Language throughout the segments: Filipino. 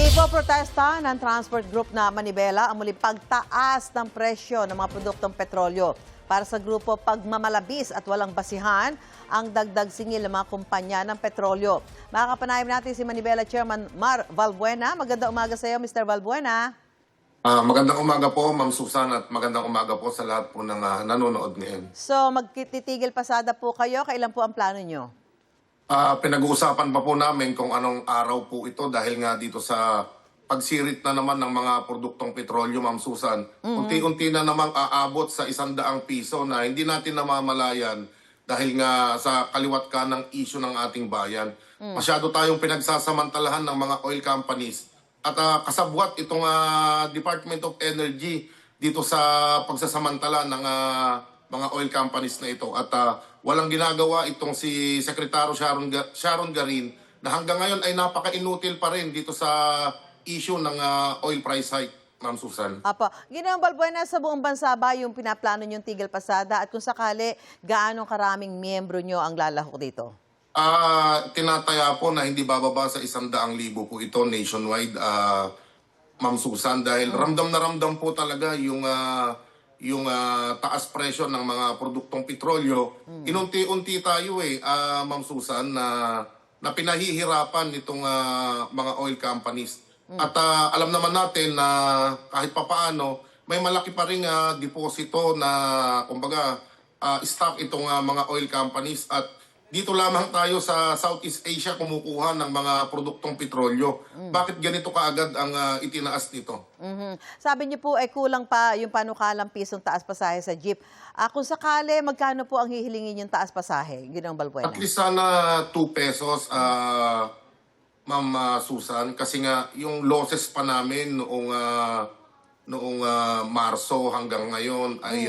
Ipoprotesta ng transport group na Manibela ang muling pagtaas ng presyo ng mga produktong petrolyo. Para sa grupo pagmamalabis at walang basihan ang dagdag singil ng mga kumpanya ng petrolyo. Makakapanayam natin si Manibela Chairman Mar Valbuena. Magandang umaga sa iyo, Mr. Valbuena. Magandang umaga po, Ma'am Susan, at magandang umaga po sa lahat po ng nanonood ngayon. So, magtitigil pasada po kayo. Kailan po ang plano nyo? Pinag-uusapan pa po namin kung anong araw po ito dahil nga dito sa pagsirit na naman ng mga produktong petrolyo, Ma'am Susan. Unti-unti na namang aabot sa 100 piso na hindi natin namamalayan dahil nga sa kaliwat ka ng issue ng ating bayan. Masyado tayong pinagsasamantalahan ng mga oil companies at kasabwat itong Department of Energy dito sa pagsasamantala ng mga oil companies na ito. At walang ginagawa itong si Secretary Sharon Garin na hanggang ngayon ay napaka-inutil pa rin dito sa issue ng oil price hike, Ma'am Susan. Apo, Ginoong Valbuena, sa buong bansa ba yung pinaplano nyong tigil pasada? At kung sakali, gaano karaming miyembro nyo ang lalahok dito? Tinataya po na hindi bababa sa 100,000 po ito nationwide, Ma'am Susan, dahil ramdam na ramdam po talaga yung taas presyo ng mga produktong petrolyo. Inunti-unti tayo Ma'am Susan, na pinahihirapan itong mga oil companies. At alam naman natin na kahit papaano, may malaki pa rin deposito na kumbaga stock itong mga oil companies. At dito lamang tayo sa Southeast Asia kumukuha ng mga produktong petrolyo. Bakit ganito kaagad ang itinaas nito? Sabi niyo po ay kulang pa yung panukalang pisong taas pasahe sa jeep. Kung sakali, magkano po ang hihilingin yung taas pasahe, Ginoong Valbuena? At least sana 2 pesos, Ma'am Susan, kasi nga yung losses pa namin noong Marso hanggang ngayon ay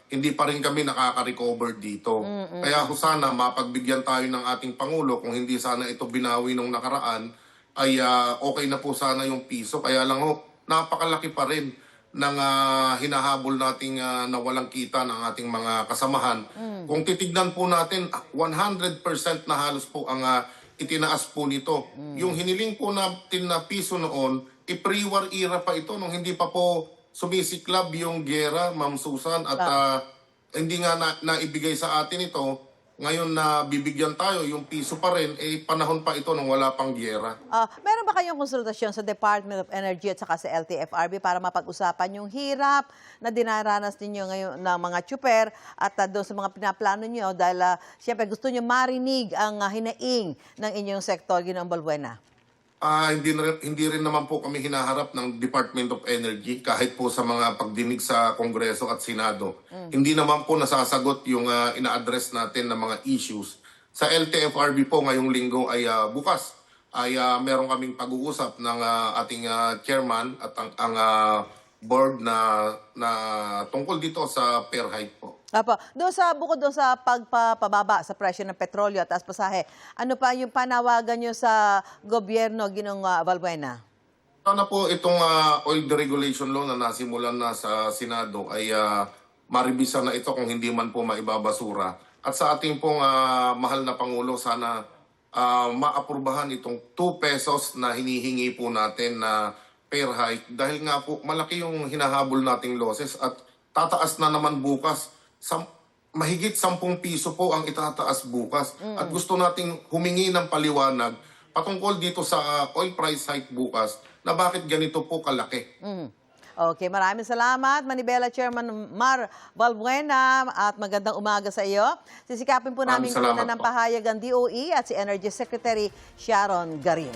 hindi pa rin kami nakaka-recover dito. Kaya sana mapagbigyan tayo ng ating Pangulo, kung hindi sana ito binawi nung nakaraan, ay okay na po sana yung piso. Kaya lang napakalaki pa rin ng hinahabol nating nawalang kita ng ating mga kasamahan. Kung titignan po natin, 100% na halos po ang itinaas po nito. Yung hiniling po natin na piso noon, pre-war era pa ito nung hindi pa po sumisiklab yung gera, Ma'am Susan, at hindi nga naibigay sa atin ito. Ngayon na bibigyan tayo, yung piso pa rin, panahon pa ito nung wala pang gera. Meron ba kayong konsultasyon sa Department of Energy at saka sa LTFRB para mapag-usapan yung hirap na dinaranas ninyo ngayon ng mga tsuper at doon sa mga pinaplano nyo dahil siyempre gusto nyo marinig ang hinaing ng inyong sektor, Ginoong Valbuena? Hindi rin naman po kami hinaharap ng Department of Energy kahit po sa mga pagdinig sa Kongreso at Senado. Hindi naman po nasasagot yung ina-address natin na mga issues. Sa LTFRB po ngayong linggo ay bukas ay meron kaming pag-uusap ng ating chairman at ang board na tungkol dito sa fair hike po. Bukod doon sa pagpapababa sa presyo ng petrolyo at taas pasahe, ano pa yung panawagan nyo sa gobyerno, Ginoong Valbuena? Sana po itong oil deregulation law na nasimulan na sa Senado ay maribisa na ito kung hindi man po maibabasura. At sa ating pong mahal na Pangulo, sana maaprubahan itong 2 pesos na hinihingi po natin na fair hike. Dahil nga po malaki yung hinahabol nating losses at tataas na naman bukas. Mahigit 10 piso po ang itataas bukas. At gusto nating humingi ng paliwanag patungkol dito sa oil price hike bukas na bakit ganito po kalaki. Okay, maraming salamat, Manibela Chairman Mar Valbuena, at magandang umaga sa iyo. Sisikapin po namin kunan ng pahayag ang DOE at si Energy Secretary Sharon Garin.